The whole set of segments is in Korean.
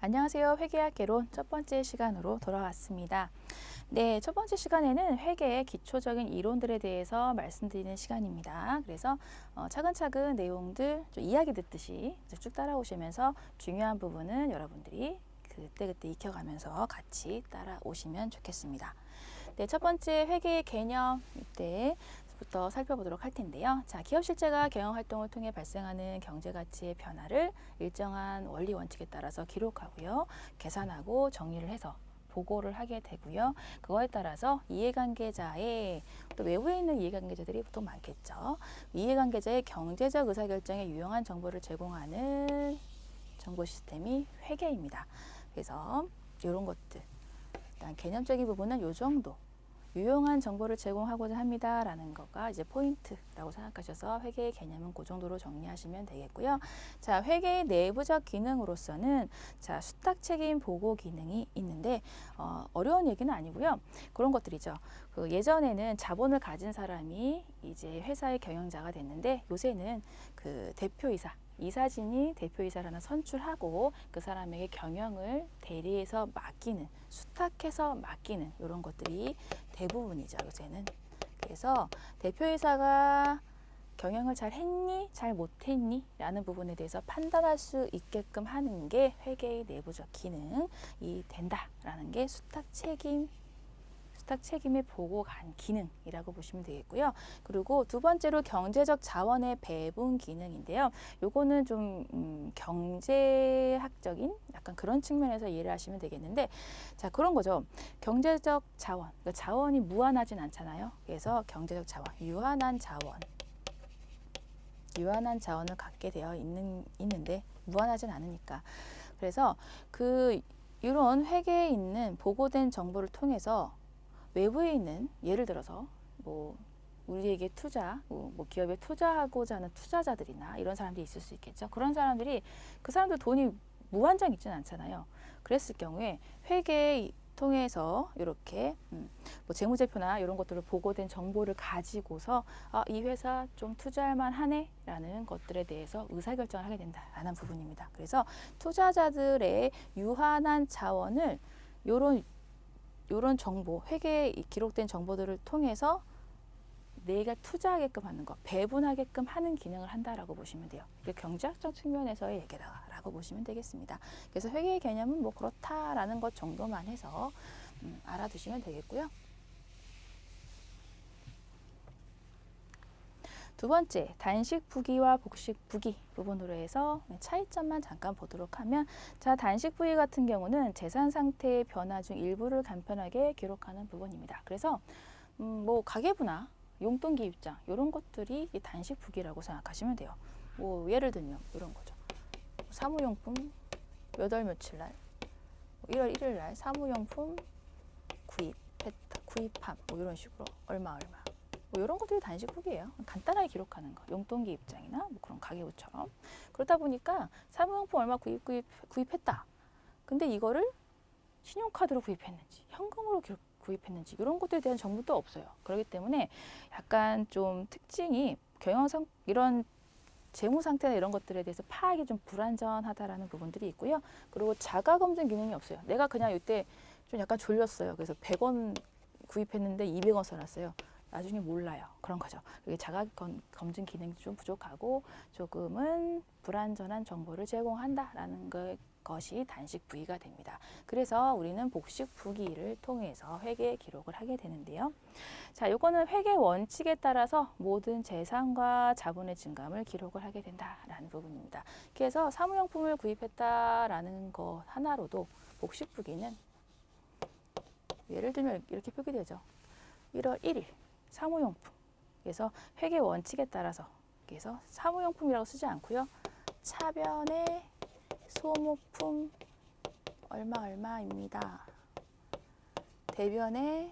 안녕하세요. 회계학 개론 첫 번째 시간으로 돌아왔습니다. 네, 첫 번째 시간에는 회계의 기초적인 이론들에 대해서 말씀드리는 시간입니다. 그래서 차근차근 내용들 좀 이야기 듣듯이 쭉 따라오시면서 중요한 부분은 여러분들이 그때그때 익혀가면서 같이 따라오시면 좋겠습니다. 네, 첫 번째 회계의 개념 이때부터 살펴보도록 할 텐데요. 자, 기업 실제가 경영 활동을 통해 발생하는 경제 가치의 변화를 일정한 원리 원칙에 따라서 기록하고요. 계산하고 정리를 해서 보고를 하게 되고요. 그거에 따라서 이해관계자의 또 외부에 있는 이해관계자들이 보통 많겠죠. 이해관계자의 경제적 의사결정에 유용한 정보를 제공하는 정보 시스템이 회계입니다. 그래서 이런 것들 일단 개념적인 부분은 이 정도 유용한 정보를 제공하고자 합니다라는 거가 이제 포인트라고 생각하셔서 회계의 개념은 그 정도로 정리하시면 되겠고요. 자, 회계의 내부적 기능으로서는 자, 수탁 책임 보고 기능이 있는데 어려운 얘기는 아니고요. 그런 것들이죠. 그 예전에는 자본을 가진 사람이 이제 회사의 경영자가 됐는데 요새는 그 대표이사 이사진이 대표이사를 하나 선출하고 그 사람에게 경영을 대리해서 맡기는, 수탁해서 맡기는 이런 것들이 대부분이죠, 요새는. 그래서 대표이사가 경영을 잘 했니, 잘 못했니? 라는 부분에 대해서 판단할 수 있게끔 하는 게 회계의 내부적 기능이 된다라는 게 수탁 책임의 보고 간 기능이라고 보시면 되겠고요. 그리고 두 번째로 경제적 자원의 배분 기능인데요. 요거는 좀 경제학적인 약간 그런 측면에서 이해를 하시면 되겠는데, 자, 그런 거죠. 경제적 자원, 그러니까 자원이 무한하진 않잖아요. 그래서 경제적 자원, 유한한 자원을 갖게 되어 있는데 무한하진 않으니까. 그래서 이런 회계에 있는 보고된 정보를 통해서 외부에 있는 예를 들어서 뭐 우리에게 뭐 기업에 투자하고자 하는 투자자들이나 이런 사람들이 있을 수 있겠죠. 그런 사람들이 그 사람들 돈이 무한정 있지는 않잖아요. 그랬을 경우에 회계 통해서 이렇게 뭐 재무제표나 이런 것들을 보고된 정보를 가지고서 이 회사 좀 투자할 만하네라는 것들에 대해서 의사결정을 하게 된다라는 부분입니다. 그래서 투자자들의 유한한 자원을 요런 정보, 회계에 기록된 정보들을 통해서 내가 투자하게끔 하는 것, 배분하게끔 하는 기능을 한다라고 보시면 돼요. 이게 경제학적 측면에서의 얘기다라고 보시면 되겠습니다. 그래서 회계의 개념은 뭐 그렇다라는 것 정도만 해서 알아두시면 되겠고요. 두 번째, 단식 부기와 복식 부기 부분으로 해서 차이점만 잠깐 보도록 하면, 자, 단식 부기 같은 경우는 재산 상태의 변화 중 일부를 간편하게 기록하는 부분입니다. 그래서 뭐 가계부나 용돈 기입장 이런 것들이 단식 부기라고 생각하시면 돼요. 뭐 예를 들면 이런 거죠. 사무용품 몇 월 며칠 날 1월 1일 날 사무용품 구입함 뭐 이런 식으로 얼마 뭐 이런 것들이 단식후기예요. 간단하게 기록하는 거. 용돈기 입장이나 뭐 그런 가계부처럼. 그러다 보니까 사무용품 얼마 구입했다. 근데 이거를 신용카드로 구입했는지 현금으로 구입했는지 이런 것들에 대한 정보도 없어요. 그렇기 때문에 약간 좀 특징이 이런 재무 상태나 이런 것들에 대해서 파악이 좀 불완전하다라는 부분들이 있고요. 그리고 자가 검증 기능이 없어요. 내가 그냥 이때 좀 약간 졸렸어요. 그래서 100원 구입했는데 200원 써놨어요. 나중에 몰라요. 그런 거죠. 자가 검증 기능이 좀 부족하고 조금은 불완전한 정보를 제공한다라는 것이 단식 부기가 됩니다. 그래서 우리는 복식 부기를 통해서 회계 기록을 하게 되는데요. 자, 요거는 회계 원칙에 따라서 모든 재산과 자본의 증감을 기록을 하게 된다라는 부분입니다. 그래서 사무용품을 구입했다라는 것 하나로도 복식 부기는 예를 들면 이렇게 표기되죠. 1월 1일 사무용품. 그래서 회계 원칙에 따라서 그래서 사무용품이라고 쓰지 않고요. 차변의 소모품 얼마입니다. 대변에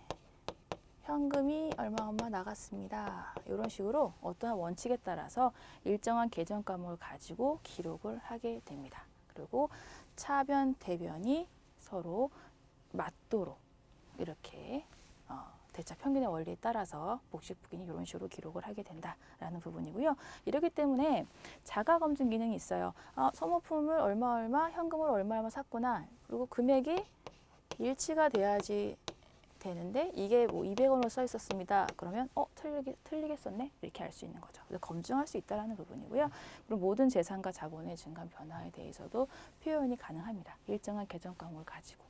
현금이 얼마 나갔습니다. 이런 식으로 어떠한 원칙에 따라서 일정한 계정 과목을 가지고 기록을 하게 됩니다. 그리고 차변, 대변이 서로 맞도록 이렇게 대차 평균의 원리에 따라서 복식부기는 이런 식으로 기록을 하게 된다라는 부분이고요. 이렇기 때문에 자가 검증 기능이 있어요. 소모품을 얼마 현금으로 얼마 샀구나. 그리고 금액이 일치가 돼야지 되는데 이게 뭐 200원으로 써 있었습니다. 그러면 틀리게 썼네? 이렇게 할 수 있는 거죠. 그래서 검증할 수 있다는 부분이고요. 그리고 모든 재산과 자본의 증감 변화에 대해서도 표현이 가능합니다. 일정한 계정 과목을 가지고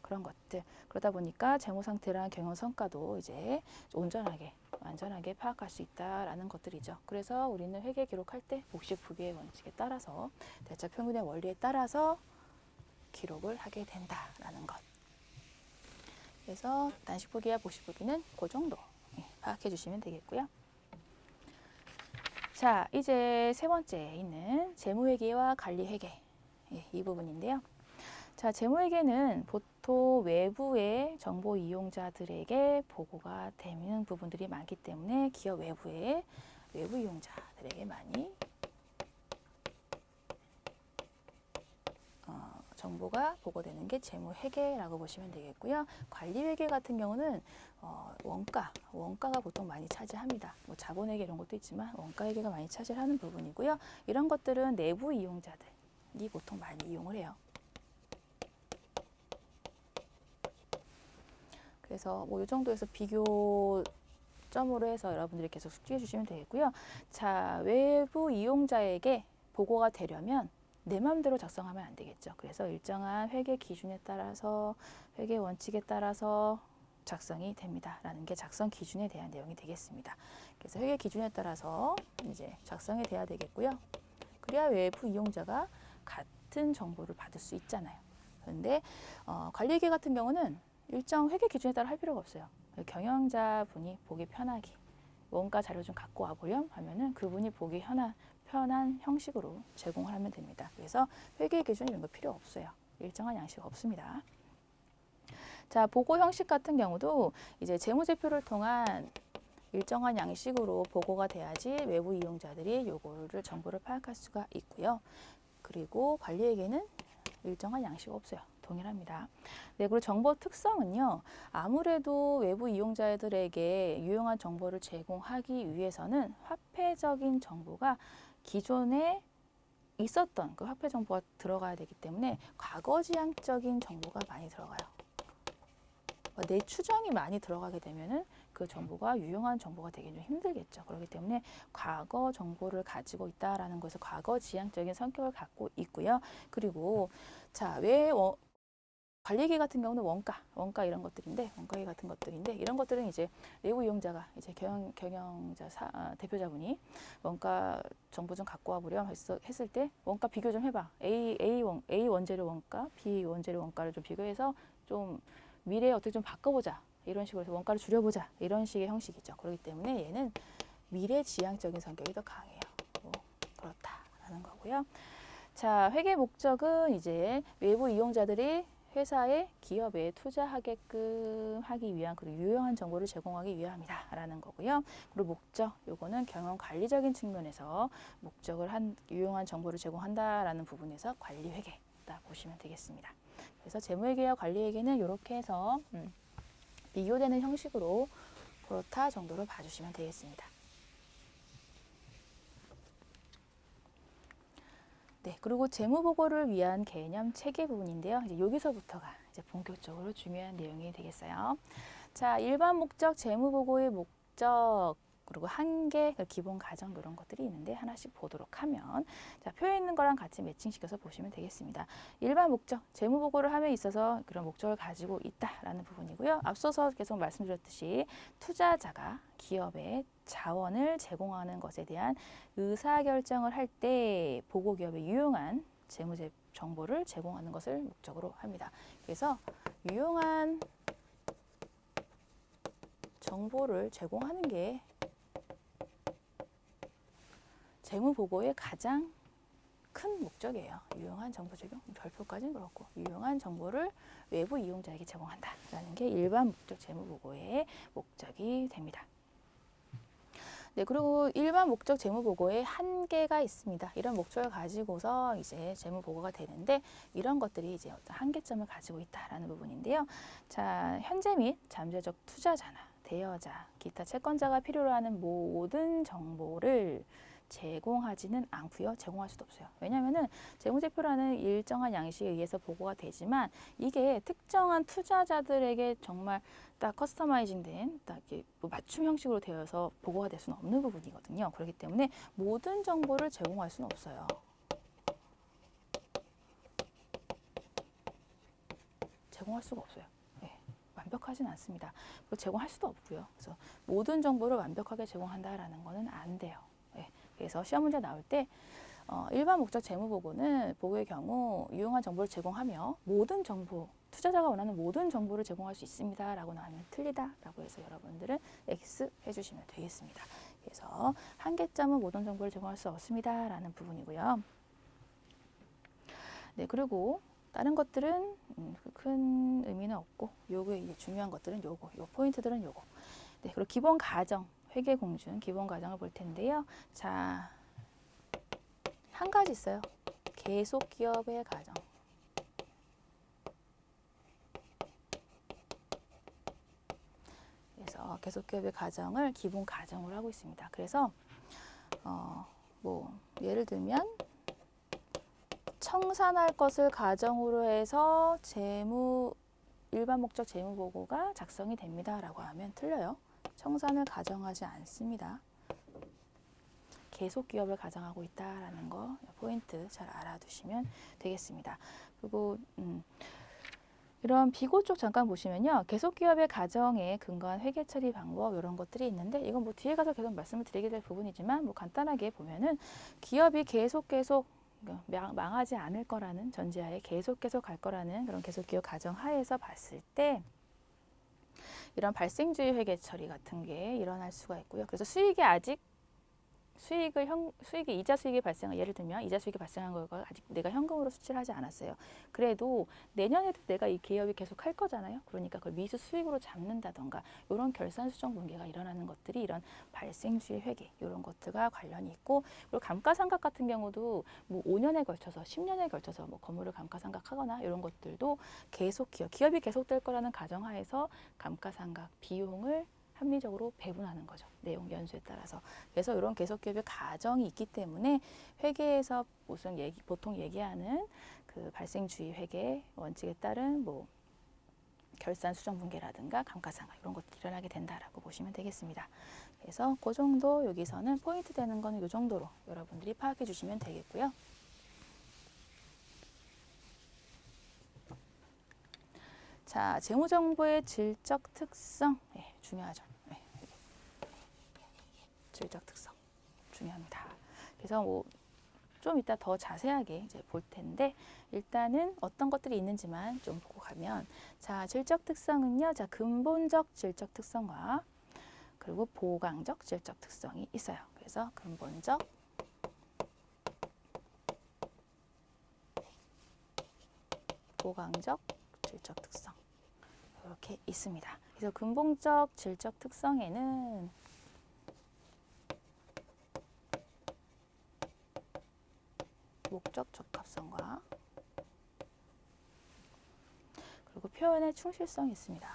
그런 것들. 그러다 보니까 재무 상태랑 경영 성과도 이제 온전하게 완전하게 파악할 수 있다라는 것들이죠. 그래서 우리는 회계 기록할 때 복식 부기의 원칙에 따라서 대차 평균의 원리에 따라서 기록을 하게 된다라는 것. 그래서 단식 부기와 복식 부기는 그 정도 파악해 주시면 되겠고요. 자, 이제 세 번째 있는 재무회계와 관리회계 이 부분인데요. 자, 재무회계는 보통 외부의 정보 이용자들에게 보고가 되는 부분들이 많기 때문에 기업 외부의 외부 이용자들에게 많이 정보가 보고되는 게 재무회계라고 보시면 되겠고요. 관리회계 같은 경우는 원가가 보통 많이 차지합니다. 뭐 자본회계 이런 것도 있지만 원가회계가 많이 차지하는 부분이고요. 이런 것들은 내부 이용자들이 보통 많이 이용을 해요. 그래서 뭐 이 정도에서 비교점으로 해서 여러분들이 계속 숙지해 주시면 되겠고요. 자, 외부 이용자에게 보고가 되려면 내 마음대로 작성하면 안 되겠죠. 그래서 일정한 회계 기준에 따라서 회계 원칙에 따라서 작성이 됩니다라는 게 작성 기준에 대한 내용이 되겠습니다. 그래서 회계 기준에 따라서 이제 작성이 돼야 되겠고요. 그래야 외부 이용자가 같은 정보를 받을 수 있잖아요. 그런데 관리회계 같은 경우는 일정 회계 기준에 따라 할 필요가 없어요. 경영자분이 보기 편하게 원가 자료 좀 갖고 와보렴 하면은 그분이 보기 편한 형식으로 제공을 하면 됩니다. 그래서 회계 기준 이런 거 필요 없어요. 일정한 양식 없습니다. 자, 보고 형식 같은 경우도 이제 재무제표를 통한 일정한 양식으로 보고가 돼야지 외부 이용자들이 요거를 정보를 파악할 수가 있고요. 그리고 관리에게는 일정한 양식 없어요. 동일합니다. 네, 그리고 정보 특성은요. 아무래도 외부 이용자들에게 유용한 정보를 제공하기 위해서는 화폐적인 정보가 기존에 있었던 그 화폐 정보가 들어가야 되기 때문에 과거지향적인 정보가 많이 들어가요. 내 추정이 많이 들어가게 되면은 그 정보가 유용한 정보가 되기 좀 힘들겠죠. 그렇기 때문에 과거 정보를 가지고 있다라는 것에서 과거지향적인 성격을 갖고 있고요. 그리고 자, 왜 관리회계 같은 경우는 원가 이런 것들인데 원가계 같은 것들인데 이런 것들은 이제 내부 이용자가 이제 경영자 대표자분이 원가 정보 좀 갖고 와보렴 했을 때 원가 비교 좀 해봐. A 원재료 원가, B 원재료 원가를 좀 비교해서 좀 미래에 어떻게 좀 바꿔보자. 이런 식으로 해서 원가를 줄여보자. 이런 식의 형식이죠. 그렇기 때문에 얘는 미래지향적인 성격이 더 강해요. 그렇다라는 거고요. 자, 회계 목적은 이제 외부 이용자들이 회사에 기업에 투자하게끔 하기 위한 그리고 유용한 정보를 제공하기 위함이다라는 거고요. 그리고 목적, 요거는 경영 관리적인 측면에서 유용한 정보를 제공한다라는 부분에서 관리회계다 보시면 되겠습니다. 그래서 재무회계와 관리회계는 이렇게 해서 비교되는 형식으로 그렇다 정도로 봐주시면 되겠습니다. 네, 그리고 재무보고를 위한 개념 체계 부분인데요. 이제 여기서부터가 이제 본격적으로 중요한 내용이 되겠어요. 자, 일반 목적 재무보고의 목적 그리고 한계, 기본 가정 이런 것들이 있는데 하나씩 보도록 하면 자, 표에 있는 거랑 같이 매칭시켜서 보시면 되겠습니다. 일반 목적, 재무보고를 함에 있어서 그런 목적을 가지고 있다라는 부분이고요. 앞서서 계속 말씀드렸듯이 투자자가 기업에 자원을 제공하는 것에 대한 의사결정을 할 때 보고기업에 유용한 재무제 정보를 제공하는 것을 목적으로 합니다. 그래서 유용한 정보를 제공하는 게 재무보고의 가장 큰 목적이에요. 유용한 정보 제공, 별표까지는 그렇고 유용한 정보를 외부 이용자에게 제공한다라는 게 일반 목적 재무보고의 목적이 됩니다. 네, 그리고 일반 목적 재무보고에 한계가 있습니다. 이런 목적을 가지고서 이제 재무보고가 되는데 이런 것들이 이제 어떤 한계점을 가지고 있다라는 부분인데요. 자, 현재 및 잠재적 투자자나 대여자, 기타 채권자가 필요로 하는 모든 정보를 제공하지는 않고요. 제공할 수도 없어요. 왜냐하면은 재무제표라는 일정한 양식에 의해서 보고가 되지만 이게 특정한 투자자들에게 정말 딱 커스터마이징된 딱 이렇게 뭐 맞춤 형식으로 되어서 보고가 될 수는 없는 부분이거든요. 그렇기 때문에 모든 정보를 제공할 수는 없어요. 제공할 수가 없어요. 네, 완벽하진 않습니다. 그리고 제공할 수도 없고요. 그래서 모든 정보를 완벽하게 제공한다라는 거는 안 돼요. 네, 그래서 시험 문제 나올 때 일반 목적 재무보고는 보고의 경우 유용한 정보를 제공하며 모든 정보, 투자자가 원하는 모든 정보를 제공할 수 있습니다. 라고 나오면 틀리다. 라고 해서 여러분들은 X 해주시면 되겠습니다. 그래서 한계점은 모든 정보를 제공할 수 없습니다. 라는 부분이고요. 네, 그리고 다른 것들은 큰 의미는 없고 요거 이제 중요한 것들은 요거, 요 포인트들은 요거. 네, 그리고 기본 가정, 회계 공준 기본 가정을 볼 텐데요. 자, 한 가지 있어요. 계속 기업의 가정. 그래서 계속 기업의 가정을 기본 가정으로 하고 있습니다. 그래서 뭐 예를 들면 청산할 것을 가정으로 해서 일반 목적 재무 보고가 작성이 됩니다라고 하면 틀려요. 청산을 가정하지 않습니다. 계속 기업을 가정하고 있다라는 거 포인트 잘 알아두시면 되겠습니다. 그리고 이런 비고 쪽 잠깐 보시면요. 계속 기업의 가정에 근거한 회계 처리 방법 이런 것들이 있는데 이건 뭐 뒤에 가서 계속 말씀을 드리게 될 부분이지만 뭐 간단하게 보면은 기업이 계속 망하지 않을 거라는 전제하에 계속 갈 거라는 그런 계속 기업 가정 하에서 봤을 때 이런 발생주의 회계 처리 같은 게 일어날 수가 있고요. 그래서 수익이 아직 수익이 이자 수익이 발생한 예를 들면 이자 수익이 발생한 거가 아직 내가 현금으로 수취를 하지 않았어요. 그래도 내년에도 내가 이 기업이 계속 할 거잖아요. 그러니까 그걸 미수 수익으로 잡는다던가 이런 결산 수정 분괴가 일어나는 것들이 이런 발생주의 회계 이런 것들과 관련이 있고 그리고 감가상각 같은 경우도 뭐 5년에 걸쳐서 10년에 걸쳐서 뭐 건물을 감가상각하거나 이런 것들도 계속 기업이 계속될 거라는 가정하에서 감가상각 비용을 합리적으로 배분하는 거죠. 내용 연수에 따라서. 그래서 이런 계속 기업의 가정이 있기 때문에 회계에서 보통 얘기하는 그 발생주의 회계 원칙에 따른 뭐 결산 수정 분괴라든가 감가상각 이런 것들이 일어나게 된다라고 보시면 되겠습니다. 그래서 그 정도 여기서는 포인트 되는 거는 이 정도로 여러분들이 파악해 주시면 되겠고요. 자, 재무정보의 질적 특성 중요하죠. 질적 특성 중요합니다. 그래서 뭐 좀 이따 더 자세하게 이제 볼 텐데 일단은 어떤 것들이 있는지만 좀 보고 가면 자, 질적 특성은요. 자, 근본적 질적 특성과 그리고 보강적 질적 특성이 있어요. 그래서 근본적 보강적 질적 특성 이렇게 있습니다. 그래서 근본적 질적 특성에는 목적 적합성과 그리고 표현의 충실성이 있습니다.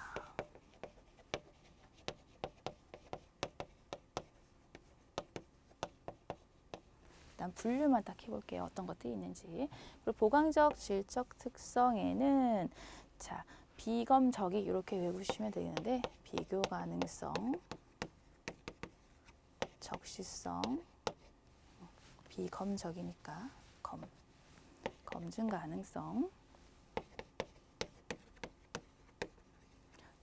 일단 분류만 딱 해볼게요. 어떤 것들이 있는지. 그리고 보강적 질적 특성에는 자, 비검적이 이렇게 외우시면 되는데 비교 가능성, 적시성, 비검적이니까 검증 가능성,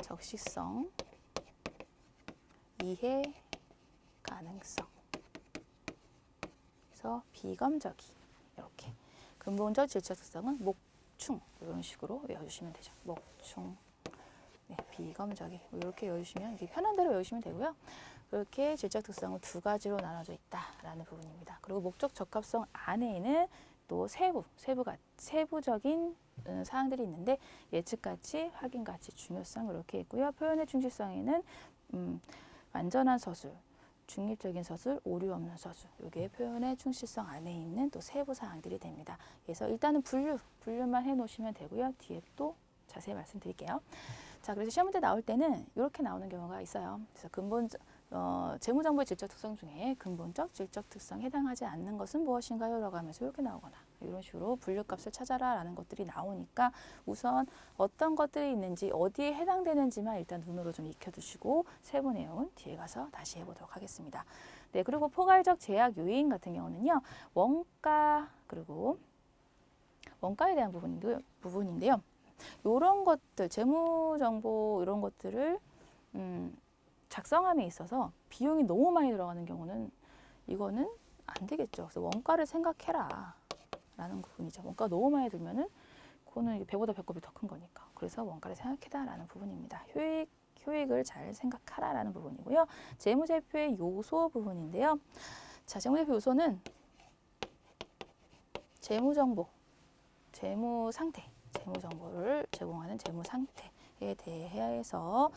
적시성, 이해 가능성. 그래서 비검적이 이렇게 근본적 질적 특성은 목충 이런 식으로 외워주시면 되죠. 목충, 네, 비검적이 이렇게 외워주시면 이렇게 편한 대로 외우시면 되고요. 이렇게 질적 특성은 두 가지로 나눠져 있다라는 부분입니다. 그리고 목적 적합성 안에는 또 세부적인 사항들이 있는데 예측가치, 확인가치, 중요성 이렇게 있고요. 표현의 충실성에는 완전한 서술, 중립적인 서술, 오류 없는 서술 이게 표현의 충실성 안에 있는 또 세부 사항들이 됩니다. 그래서 일단은 분류만 해놓으시면 되고요. 뒤에 또 자세히 말씀드릴게요. 자, 그래서 시험 문제 나올 때는 이렇게 나오는 경우가 있어요. 그래서 재무정보의 질적 특성 중에 근본적 질적 특성에 해당하지 않는 것은 무엇인가요? 라고 하면서 이렇게 나오거나 이런 식으로 분류값을 찾아라 라는 것들이 나오니까 우선 어떤 것들이 있는지 어디에 해당되는지만 일단 눈으로 좀 익혀두시고 세부 내용은 뒤에 가서 다시 해보도록 하겠습니다. 네, 그리고 포괄적 제약 요인 같은 경우는요. 원가 그리고 원가에 대한 부분인데요. 이런 것들, 재무정보 이런 것들을 작성함에 있어서 비용이 너무 많이 들어가는 경우는 이거는 안 되겠죠. 그래서 원가를 생각해라 라는 부분이죠. 원가가 너무 많이 들면은 그거는 배보다 배꼽이 더 큰 거니까. 그래서 원가를 생각해라 라는 부분입니다. 효익을 잘 생각하라 라는 부분이고요. 재무제표의 요소 부분인데요. 자, 재무제표 요소는 재무정보, 재무상태, 재무정보를 제공하는 재무상태에 대해서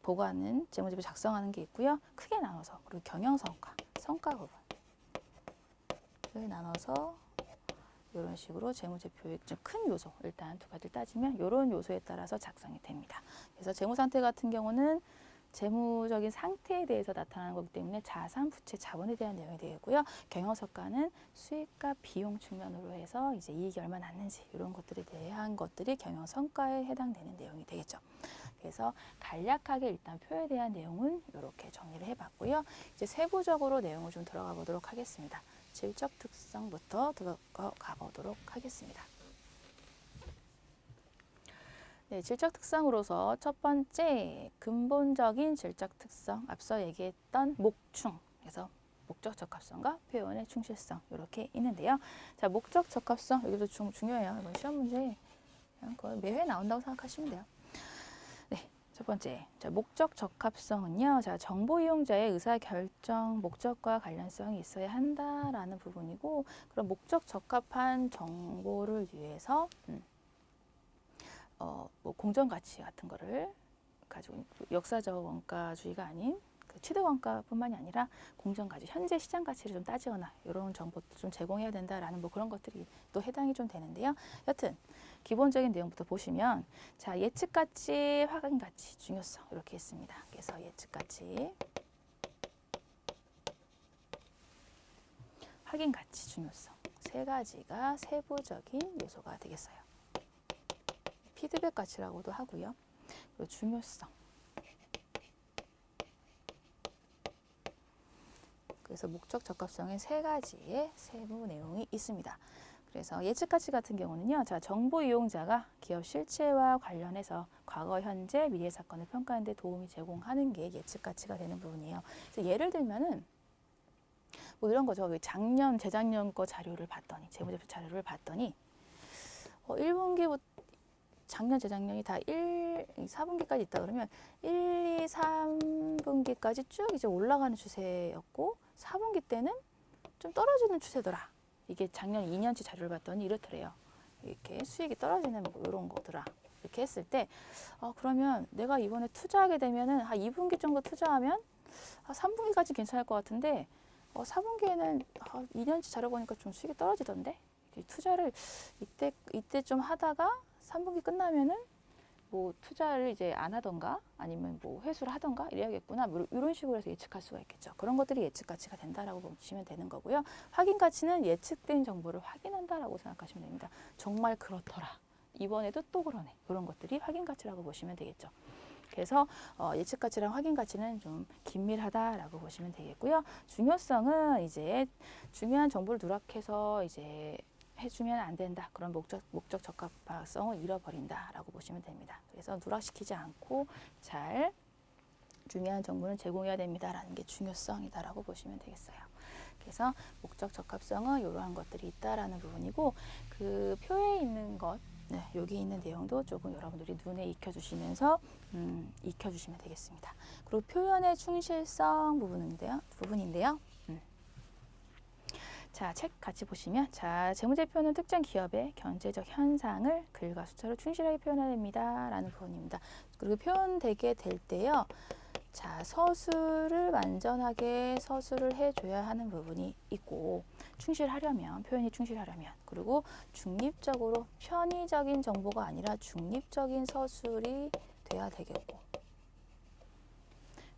보고하는 재무제표 작성하는 게 있고요. 크게 나눠서 그리고 경영성과, 성과 부분을 나눠서 이런 식으로 재무제표의 좀 큰 요소, 일단 두 가지를 따지면 이런 요소에 따라서 작성이 됩니다. 그래서 재무상태 같은 경우는 재무적인 상태에 대해서 나타나는 거기 때문에 자산, 부채, 자본에 대한 내용이 되고요. 경영성과는 수익과 비용 측면으로 해서 이제 이익이 얼마나 났는지 이런 것들에 대한 것들이 경영성과에 해당되는 내용이 되겠죠. 그래서 간략하게 일단 표에 대한 내용은 이렇게 정리를 해봤고요. 이제 세부적으로 내용을 좀 들어가 보도록 하겠습니다. 질적 특성부터 들어가 보도록 하겠습니다. 네, 질적 특성으로서 첫 번째 근본적인 질적 특성, 앞서 얘기했던 목충, 그래서 목적 적합성과 표현의 충실성 이렇게 있는데요. 자, 목적 적합성 여기도 중요해요. 이번 시험 문제 그냥 거의 매회 나온다고 생각하시면 돼요. 네, 첫 번째, 자, 목적 적합성은요. 자, 정보 이용자의 의사 결정 목적과 관련성이 있어야 한다라는 부분이고, 그런 목적 적합한 정보를 위해서 뭐 공정 가치 같은 거를 가지고 역사적 원가주의가 아닌 그 취득 원가뿐만이 아니라 공정 가치, 현재 시장 가치를 좀 따지거나 이런 정보도 좀 제공해야 된다라는 뭐 그런 것들이 또 해당이 좀 되는데요. 여튼 기본적인 내용부터 보시면 자, 예측 가치, 확인 가치, 중요성 이렇게 있습니다. 그래서 예측 가치, 확인 가치, 중요성 세 가지가 세부적인 요소가 되겠어요. 피드백 가치라고도 하고요. 그리고 중요성. 그래서 목적 적합성의 세 가지의 세부 내용이 있습니다. 그래서 예측 가치 같은 경우는요. 자, 정보 이용자가 기업 실체와 관련해서 과거, 현재, 미래 사건을 평가하는 데 도움이 제공하는 게 예측 가치가 되는 부분이에요. 그래서 예를 들면은 뭐 이런 거죠. 작년, 재작년 거 자료를 봤더니 재무제표 자료를 봤더니 1분기부터 작년, 재작년이 다 4분기까지 있다 그러면 1, 2, 3분기까지 쭉 이제 올라가는 추세였고 4분기 때는 좀 떨어지는 추세더라. 이게 작년 2년치 자료를 봤더니 이렇더래요. 이렇게 수익이 떨어지는 뭐 이런 거더라. 이렇게 했을 때 그러면 내가 이번에 투자하게 되면은 한 2분기 정도 투자하면 3분기까지 괜찮을 것 같은데 4분기에는 2년치 자료 보니까 좀 수익이 떨어지던데 투자를 이때 좀 하다가 3분기 끝나면은 뭐 투자를 이제 안 하던가 아니면 뭐 회수를 하던가 이래야겠구나 뭐 이런 식으로 해서 예측할 수가 있겠죠. 그런 것들이 예측 가치가 된다라고 보시면 되는 거고요. 확인 가치는 예측된 정보를 확인한다라고 생각하시면 됩니다. 정말 그렇더라. 이번에도 또 그러네. 이런 것들이 확인 가치라고 보시면 되겠죠. 그래서 예측 가치랑 확인 가치는 좀 긴밀하다라고 보시면 되겠고요. 중요성은 이제 중요한 정보를 누락해서 이제 해주면 안 된다. 그런 목적 적합성을 잃어버린다라고 보시면 됩니다. 그래서 누락시키지 않고 잘 중요한 정보는 제공해야 됩니다라는 게 중요성이다라고 보시면 되겠어요. 그래서 목적 적합성은 이러한 것들이 있다라는 부분이고 그 표에 있는 것, 네, 여기 있는 내용도 조금 여러분들이 눈에 익혀주시면서 익혀주시면 되겠습니다. 그리고 표현의 충실성 부분인데요. 자, 책 같이 보시면 자, 재무제표는 특정 기업의 경제적 현상을 글과 숫자로 충실하게 표현해야 됩니다. 라는 부분입니다. 그리고 표현되게 될 때요. 자, 서술을 완전하게 서술을 해줘야 하는 부분이 있고, 충실하려면, 표현이 충실하려면, 그리고 중립적으로 편의적인 정보가 아니라 중립적인 서술이 돼야 되겠고,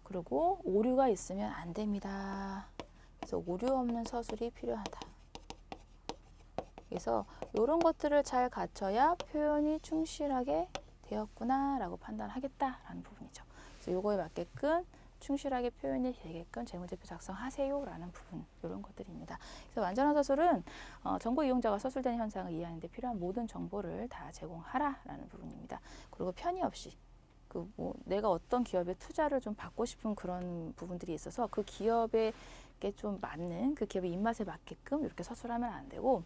그리고 오류가 있으면 안 됩니다. 그래서 오류 없는 서술이 필요하다. 그래서 이런 것들을 잘 갖춰야 표현이 충실하게 되었구나 라고 판단하겠다라는 부분이죠. 그래서 요거에 맞게끔 충실하게 표현이 되게끔 재무제표 작성하세요 라는 부분, 이런 것들입니다. 그래서 완전한 서술은 정보 이용자가 서술되는 현상을 이해하는 데 필요한 모든 정보를 다 제공하라 라는 부분입니다. 그리고 편의 없이 내가 어떤 기업에 투자를 좀 받고 싶은 그런 부분들이 있어서 그 기업에 좀 맞는, 그 기업의 입맛에 맞게끔 이렇게 서술하면 안 되고,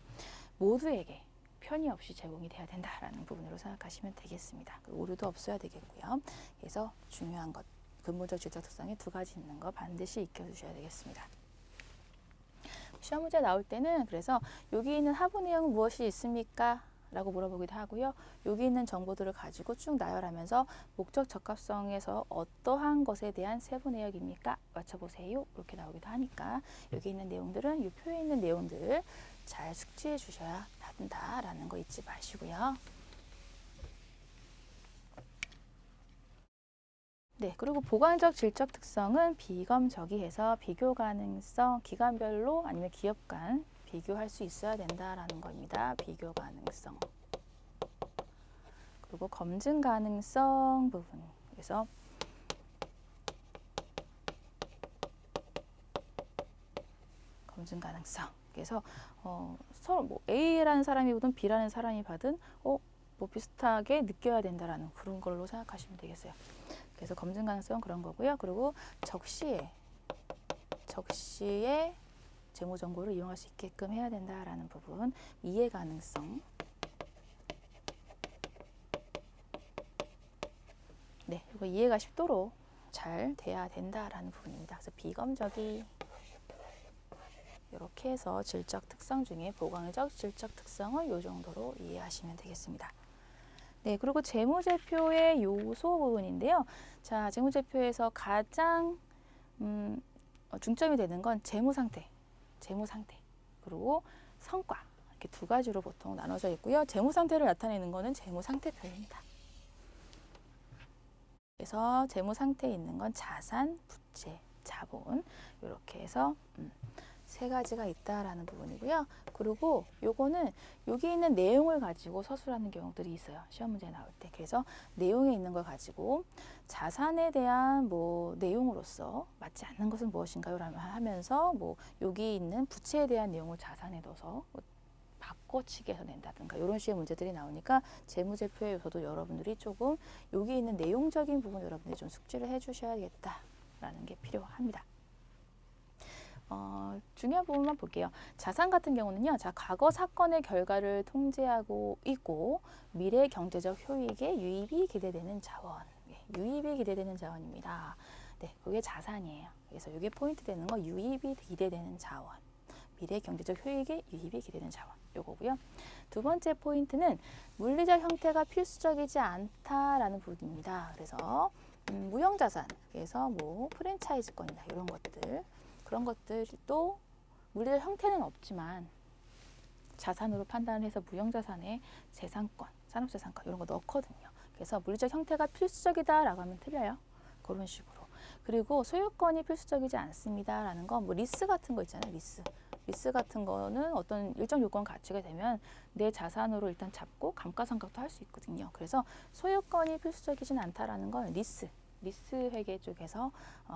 모두에게 편의 없이 제공이 돼야 된다라는 부분으로 생각하시면 되겠습니다. 오류도 없어야 되겠고요. 그래서 중요한 것, 근본적 질적 특성이 두 가지 있는 거 반드시 익혀주셔야 되겠습니다. 시험 문제 나올 때는 그래서 여기 있는 하부 내용은 무엇이 있습니까? 라고 물어보기도 하고요. 여기 있는 정보들을 가지고 쭉 나열하면서 목적 적합성에서 어떠한 것에 대한 세부 내역입니까? 맞춰보세요. 이렇게 나오기도 하니까 여기 있는 내용들은 이 표에 있는 내용들 잘 숙지해 주셔야 한다라는 거 잊지 마시고요. 네, 그리고 보관적 질적 특성은 비검적이해서 비교 가능성, 기관별로 아니면 기업 간 비교할 수 있어야 된다라는 겁니다. 비교 가능성. 그리고 검증 가능성 부분. 그래서 검증 가능성. 그래서 서로 뭐 A라는 사람이 보든 B라는 사람이 받은 뭐 비슷하게 느껴야 된다라는 그런 걸로 생각하시면 되겠어요. 그래서 검증 가능성 그런 거고요. 그리고 적시에 재무 정보를 이용할 수 있게끔 해야 된다라는 부분, 이해 가능성. 네, 그리고 이해가 쉽도록 잘 돼야 된다라는 부분입니다. 그래서 비검적이 이렇게 해서 질적 특성 중에 보강적 질적 특성을 이 정도로 이해하시면 되겠습니다. 네, 그리고 재무제표의 요소 부분인데요. 자, 재무제표에서 가장 중점이 되는 건 재무상태, 그리고 성과, 이렇게 두 가지로 보통 나눠져 있고요. 재무상태를 나타내는 거는 재무상태표입니다. 그래서 재무상태에 있는 건 자산, 부채, 자본, 이렇게 해서 세 가지가 있다라는 부분이고요. 그리고 요거는 여기 있는 내용을 가지고 서술하는 경우들이 있어요. 시험 문제 나올 때. 그래서 내용에 있는 걸 가지고 자산에 대한 내용으로서 맞지 않는 것은 무엇인가요? 라면 하면서 여기 있는 부채에 대한 내용을 자산에 넣어서 바꿔치기 해서 낸다든가 이런 식의 문제들이 나오니까 재무제표의 요소도 여러분들이 조금 여기 있는 내용적인 부분 여러분들이 좀 숙지를 해주셔야겠다라는 게 필요합니다. 중요한 부분만 볼게요. 자산 같은 경우는요. 자, 과거 사건의 결과를 통제하고 있고 미래 경제적 효익에 유입이 기대되는 자원. 유입이 기대되는 자원입니다. 네, 그게 자산이에요. 그래서 이게 포인트 되는 거 유입이 기대되는 자원. 미래 경제적 효익에 유입이 기대되는 자원. 요거고요. 두 번째 포인트는 물리적 형태가 필수적이지 않다라는 부분입니다. 그래서 무형자산, 그래서 프랜차이즈권이나 이런 것들, 그런 것들도 물리적 형태는 없지만 자산으로 판단을 해서 무형자산에 재산권, 산업재산권 이런 거 넣거든요. 그래서 물리적 형태가 필수적이다라고 하면 틀려요. 그런 식으로. 그리고 소유권이 필수적이지 않습니다라는 건 리스 같은 거 있잖아요. 리스 같은 거는 어떤 일정 요건 갖추게 되면 내 자산으로 일단 잡고 감가상각도 할 수 있거든요. 그래서 소유권이 필수적이진 않다라는 건 리스 회계 쪽에서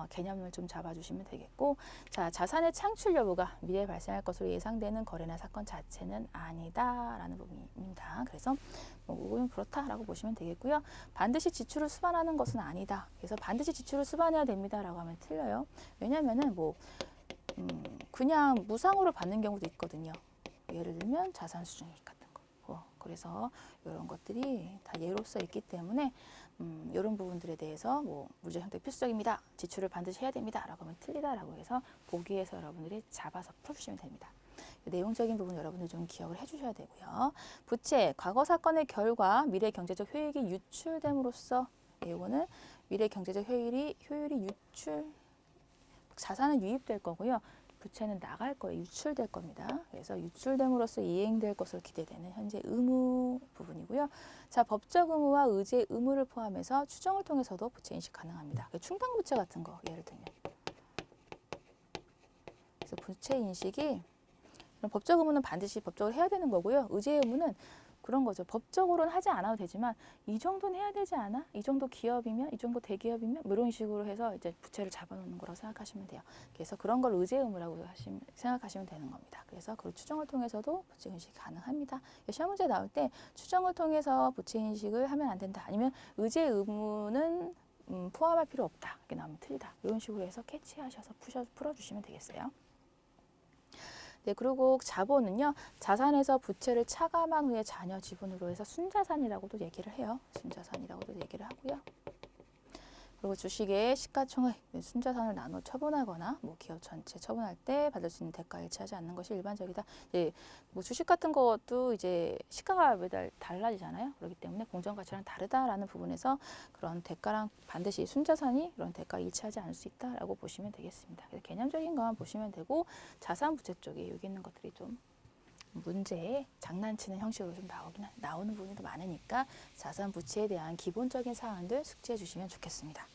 개념을 좀 잡아주시면 되겠고, 자, 자산의 창출 여부가 미래에 발생할 것으로 예상되는 거래나 사건 자체는 아니다라는 부분입니다. 그래서 이건 그렇다라고 보시면 되겠고요. 반드시 지출을 수반하는 것은 아니다. 그래서 반드시 지출을 수반해야 됩니다라고 하면 틀려요. 왜냐하면은 그냥 무상으로 받는 경우도 있거든요. 예를 들면 자산 수중익 같은 거. 그래서 이런 것들이 다 예로서 있기 때문에 이런 부분들에 대해서 물리적 형태 필수적입니다. 지출을 반드시 해야 됩니다. 라고 하면 틀리다라고 해서 보기에서 여러분들이 잡아서 풀어주시면 됩니다. 내용적인 부분 여러분들 좀 기억을 해주셔야 되고요. 부채, 과거 사건의 결과 미래 경제적 효익이 유출됨으로써 이거는 미래 경제적 효율이 유출, 자산은 유입될 거고요. 부채는 나갈 거예요. 유출될 겁니다. 그래서 유출됨으로써 이행될 것으로 기대되는 현재 의무 부분이고요. 자, 법적 의무와 의제 의무를 포함해서 추정을 통해서도 부채 인식 가능합니다. 충당 부채 같은 거 예를 들면. 그래서 부채 인식이 법적 의무는 반드시 법적으로 해야 되는 거고요. 의제 의무는 그런 거죠. 법적으로는 하지 않아도 되지만 이 정도는 해야 되지 않아? 이 정도 기업이면, 이 정도 대기업이면 뭐 이런 식으로 해서 이제 부채를 잡아놓는 거라고 생각하시면 돼요. 그래서 그런 걸 의제 의무라고 생각하시면 되는 겁니다. 그래서 그 추정을 통해서도 부채 인식이 가능합니다. 시험 문제 나올 때 추정을 통해서 부채 인식을 하면 안 된다. 아니면 의제 의무는 포함할 필요 없다. 이렇게 나오면 틀리다. 이런 식으로 해서 캐치하셔서 풀어주시면 되겠어요. 네, 그리고 자본은요, 자산에서 부채를 차감한 후에 자녀 지분으로 해서 순자산이라고도 얘기를 해요. 순자산이라고도 얘기를 하고요. 그리고 주식의 시가총액, 순자산을 나눠 처분하거나 뭐 기업 전체 처분할 때 받을 수 있는 대가 일치하지 않는 것이 일반적이다. 이제 뭐 주식 같은 것도 이제 시가가 매달 달라지잖아요. 그렇기 때문에 공정가치랑 다르다라는 부분에서 그런 대가랑 반드시 순자산이 그런 대가 일치하지 않을 수 있다라고 보시면 되겠습니다. 그래서 개념적인 것만 보시면 되고 자산 부채 쪽에 여기 있는 것들이 좀 문제에 장난치는 형식으로 좀 나오는 부분이 더 많으니까 자산 부채에 대한 기본적인 사항들 숙지해 주시면 좋겠습니다.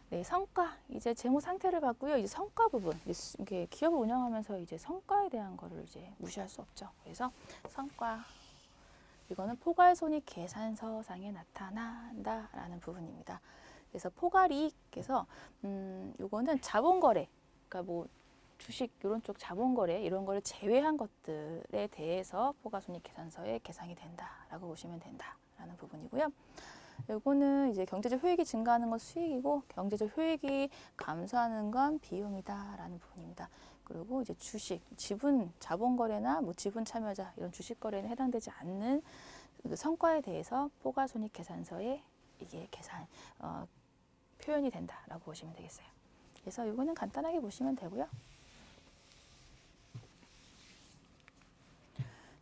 네, 성과 이제 재무 상태를 봤고요. 이제 성과 부분 이게 기업을 운영하면서 이제 성과에 대한 거를 이제 무시할 수 없죠. 그래서 성과 이거는 포괄손익 계산서상에 나타난다라는 부분입니다. 그래서 포괄이익에서 이거는 자본거래 그러니까 뭐 주식 이런 쪽 자본거래 이런 거를 제외한 것들에 대해서 포괄손익계산서에 계산이 된다라고 보시면 된다라는 부분이고요. 이거는 이제 경제적 효益증가하는 건 수익이고 경제적 효익이 감소하는 건 비용이다라는 부분입니다. 그리고 이제 주식, 지분, 자본거래나 뭐 지분 참여자 이런 주식 거래는 해당되지 않는 그 성과에 대해서 포괄손익계산서에 이게 표현이 된다라고 보시면 되겠어요. 그래서 이거는 간단하게 보시면 되고요.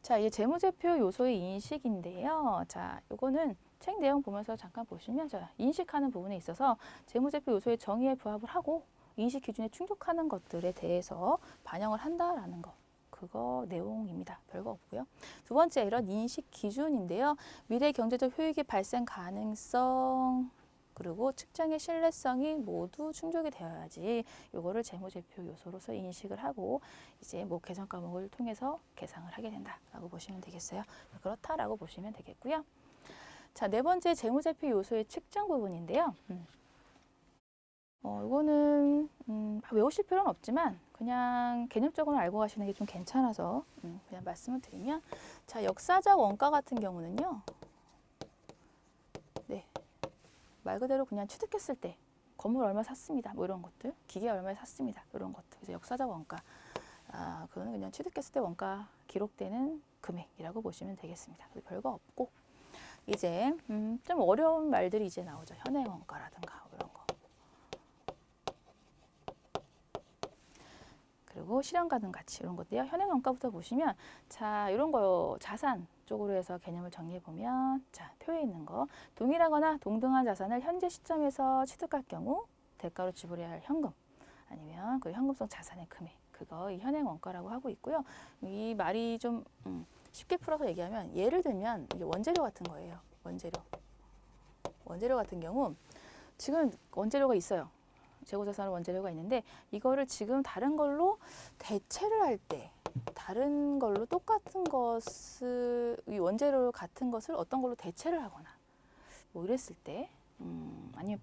자, 이제 재무제표 요소의 인식인데요. 자, 요거는 책 내용 보면서 잠깐 보시면 자, 인식하는 부분에 있어서 재무제표 요소의 정의에 부합을 하고 인식 기준에 충족하는 것들에 대해서 반영을 한다라는 거. 그거 내용입니다. 별거 없고요. 두 번째, 이런 인식 기준인데요. 미래 경제적 효익의 발생 가능성 그리고 측정의 신뢰성이 모두 충족이 되어야지 이거를 재무제표 요소로서 인식을 하고 이제 뭐 계산 과목을 통해서 계상을 하게 된다라고 보시면 되겠어요. 그렇다라고 보시면 되겠고요. 자, 네 번째 재무제표 요소의 측정 부분인데요. 이거는 외우실 필요는 없지만 그냥 개념적으로 알고 가시는 게 좀 괜찮아서 그냥 말씀을 드리면 자, 역사적 원가 같은 경우는요. 네. 말 그대로 그냥 취득했을 때 건물 얼마 샀습니다. 뭐 이런 것들, 기계 얼마에 샀습니다. 이런 것들. 그래서 역사적 원가. 그거는 그냥 취득했을 때 원가 기록되는 금액이라고 보시면 되겠습니다. 별거 없고 이제 좀 어려운 말들이 이제 나오죠. 현행 원가라든가 이런 거. 그리고 실현 가능 가치 이런 것들요. 현행 원가부터 보시면 자, 이런 거요. 자산 쪽으로 해서 개념을 정리해 보면 자, 표에 있는 거 동일하거나 동등한 자산을 현재 시점에서 취득할 경우 대가로 지불해야 할 현금 아니면 그 현금성 자산의 금액 그거 이 현행 원가라고 하고 있고요. 이 말이 좀 쉽게 풀어서 얘기하면 예를 들면 이게 원재료 같은 거예요. 원재료 같은 경우 지금 원재료가 있어요. 재고자산으로 원재료가 있는데 이거를 지금 다른 걸로 대체를 할 때 다른 걸로 똑같은 것을 이 원재료 같은 것을 어떤 걸로 대체를 하거나 뭐 이랬을 때 아니면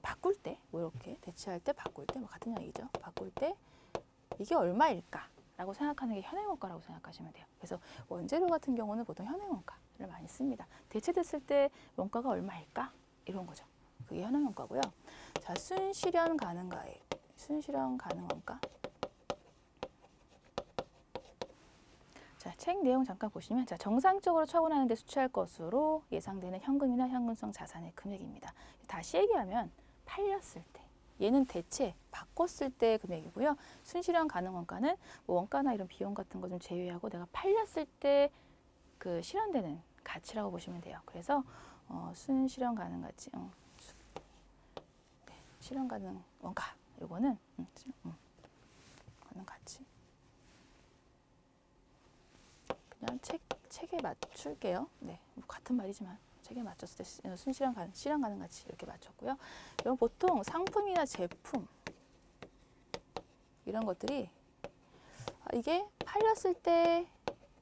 바꿀 때 뭐 이렇게 대체할 때 바꿀 때 뭐 같은 이야기죠. 바꿀 때 이게 얼마일까? 라고 생각하는 게 현행원가라고 생각하시면 돼요. 그래서 원재료 같은 경우는 보통 현행원가를 많이 씁니다. 대체됐을 때 원가가 얼마일까? 이런 거죠. 그게 현행원가고요. 자, 순실현 가능가액, 순실현 가능원가. 자, 책 내용 잠깐 보시면 자, 정상적으로 처분하는 데 수취할 것으로 예상되는 현금이나 현금성 자산의 금액입니다. 다시 얘기하면 팔렸을 때 얘는 대체 바꿨을 때 금액이고요. 순실현 가능 원가는 뭐 원가나 이런 비용 같은 거 좀 제외하고 내가 팔렸을 때 그 실현되는 가치라고 보시면 돼요. 그래서 순실현 가능 가치 실현 가능 원가. 요거는 가능 가치. 그냥 책에 맞출게요. 네, 뭐 같은 말이지만 책에 맞췄을 때 실현 가능 가치 이렇게 맞췄고요. 이건 보통 상품이나 제품 이런 것들이 이게 팔렸을 때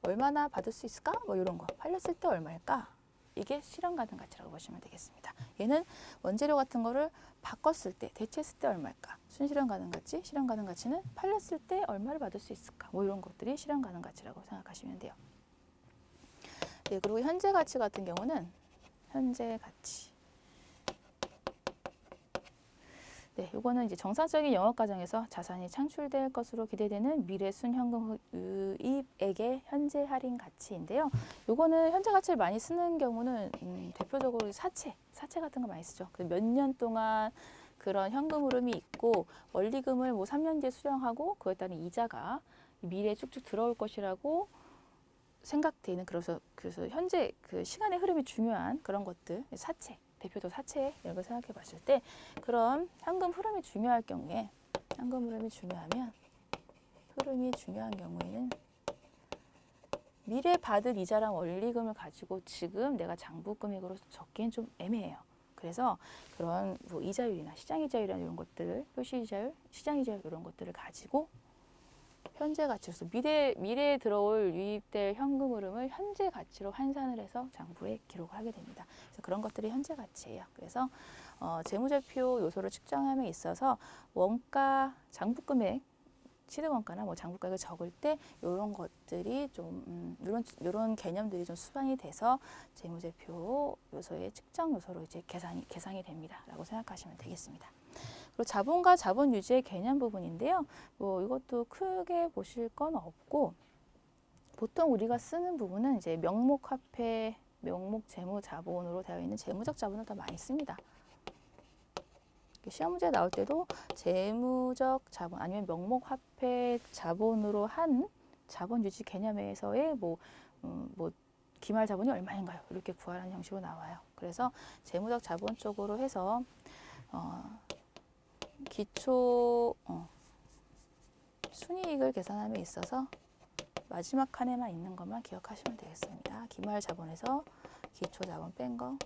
얼마나 받을 수 있을까? 뭐 이런 거. 팔렸을 때 얼마일까? 이게 실현 가능 가치라고 보시면 되겠습니다. 얘는 원재료 같은 거를 바꿨을 때, 대체했을 때 얼마일까? 순실현 가능 가치, 실현 가능 가치는 팔렸을 때 얼마를 받을 수 있을까? 뭐 이런 것들이 실현 가능 가치라고 생각하시면 돼요. 네, 그리고 현재 가치 같은 경우는 현재 가치. 네, 요거는 이제 정상적인 영업 과정에서 자산이 창출될 것으로 기대되는 미래 순현금 유입액의 현재 할인 가치인데요. 요거는 현재 가치를 많이 쓰는 경우는 대표적으로 사채 같은 거 많이 쓰죠. 몇 년 동안 그런 현금 흐름이 있고 원리금을 뭐 3년 뒤에 수령하고 그에 따른 이자가 미래에 쭉쭉 들어올 것이라고 생각되는 그래서 현재 그 시간의 흐름이 중요한 그런 것들 사채. 대표적 사채 이런 걸 생각해 봤을 때 그런 현금 흐름이 중요할 경우에 현금 흐름이 중요한 경우에는 미래 받을 이자랑 원리금을 가지고 지금 내가 장부 금액으로 적기엔 좀 애매해요. 그래서 그런 뭐 이자율이나 시장 이자율이나 이런 것들을 표시 이자율, 시장 이자율 이런 것들을 가지고 현재 가치로서 미래에 들어올 유입될 현금 흐름을 현재 가치로 환산을 해서 장부에 기록을 하게 됩니다. 그래서 그런 것들이 현재 가치예요. 그래서 재무제표 요소를 측정함에 있어서 원가, 장부금액, 취득원가나 뭐 장부가액을 적을 때 이런 것들이 좀 이런 개념들이 좀 수반이 돼서 재무제표 요소의 측정 요소로 이제 계산이 됩니다라고 생각하시면 되겠습니다. 그리고 자본과 자본 유지의 개념 부분인데요. 뭐 이것도 크게 보실 건 없고 보통 우리가 쓰는 부분은 이제 명목 화폐, 명목 재무 자본으로 되어 있는 재무적 자본을 더 많이 씁니다. 시험 문제 나올 때도 재무적 자본 아니면 명목 화폐 자본으로 한 자본 유지 개념에서의 뭐 기말 자본이 얼마인가요? 이렇게 구하라는 형식으로 나와요. 그래서 재무적 자본 쪽으로 해서 기초 순이익을 계산함에 있어서 마지막 칸에만 있는 것만 기억하시면 되겠습니다. 기말 자본에서 기초 자본 뺀 거.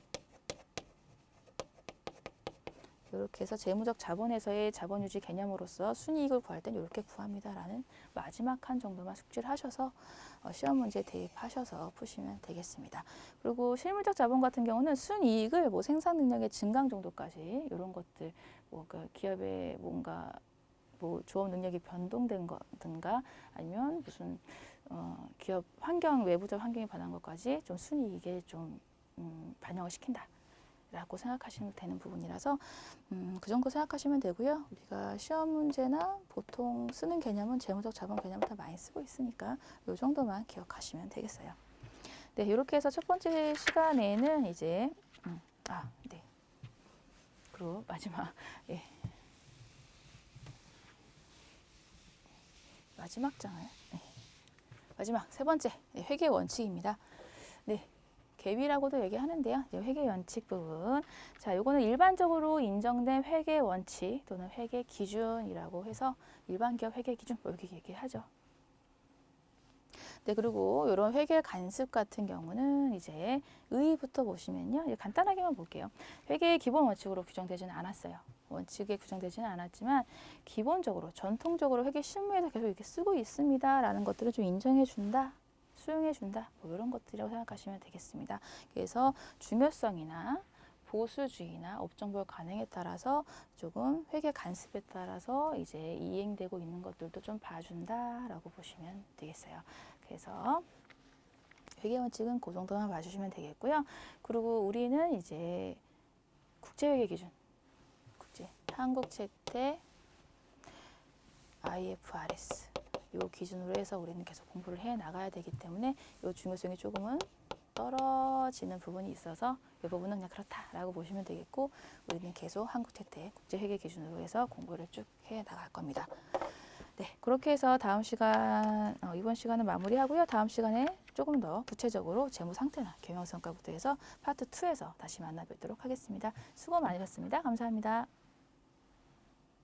이렇게 해서 재무적 자본에서의 자본 유지 개념으로서 순이익을 구할 땐 이렇게 구합니다라는 마지막 칸 정도만 숙지를 하셔서 시험 문제 대입하셔서 푸시면 되겠습니다. 그리고 실물적 자본 같은 경우는 순이익을 뭐 생산 능력의 증강 정도까지 이런 것들 뭐 그 기업의 뭔가 뭐 조업 능력이 변동된 거든가 아니면 무슨 기업 환경 외부적 환경이 변한 것까지 좀 순이익에 좀 반영을 시킨다. 라고 생각하시면 되는 부분이라서 그 정도 생각하시면 되고요. 우리가 시험 문제나 보통 쓰는 개념은 재무적 자본 개념을 다 많이 쓰고 있으니까 이 정도만 기억하시면 되겠어요. 네, 이렇게 해서 첫 번째 시간에는 이제 네. 그리고 마지막 마지막 장을 마지막 세 번째 회계 원칙입니다. 네. 갭이라고도 얘기하는데요. 회계 원칙 부분. 자, 요거는 일반적으로 인정된 회계 원칙 또는 회계 기준이라고 해서 일반 기업 회계 기준 이렇게 얘기하죠. 네, 그리고 이런 회계 간습 같은 경우는 이제 의의부터 보시면요. 간단하게만 볼게요. 회계의 기본 원칙으로 규정되지는 않았어요. 원칙에 규정되지는 않았지만 기본적으로 전통적으로 회계 실무에서 계속 이렇게 쓰고 있습니다라는 것들을 좀 인정해준다. 수용해준다. 뭐 이런 것들이라고 생각하시면 되겠습니다. 그래서 중요성이나 보수주의나 업종별 관행에 따라서 조금 회계 간습에 따라서 이제 이행되고 있는 것들도 좀 봐준다라고 보시면 되겠어요. 그래서 회계 원칙은 그 정도만 봐주시면 되겠고요. 그리고 우리는 이제 국제회계 기준, 한국채택, IFRS 요 기준으로 해서 우리는 계속 공부를 해 나가야 되기 때문에 요 중요성이 조금은 떨어지는 부분이 있어서 이 부분은 그냥 그렇다라고 보시면 되겠고 우리는 계속 한국채택 국제회계 기준으로 해서 공부를 쭉 해 나갈 겁니다. 네, 그렇게 해서 다음 시간 이번 시간은 마무리하고요. 다음 시간에 조금 더 구체적으로 재무 상태나 경영성과부터 해서 파트 2에서 다시 만나 뵙도록 하겠습니다. 수고 많으셨습니다. 감사합니다.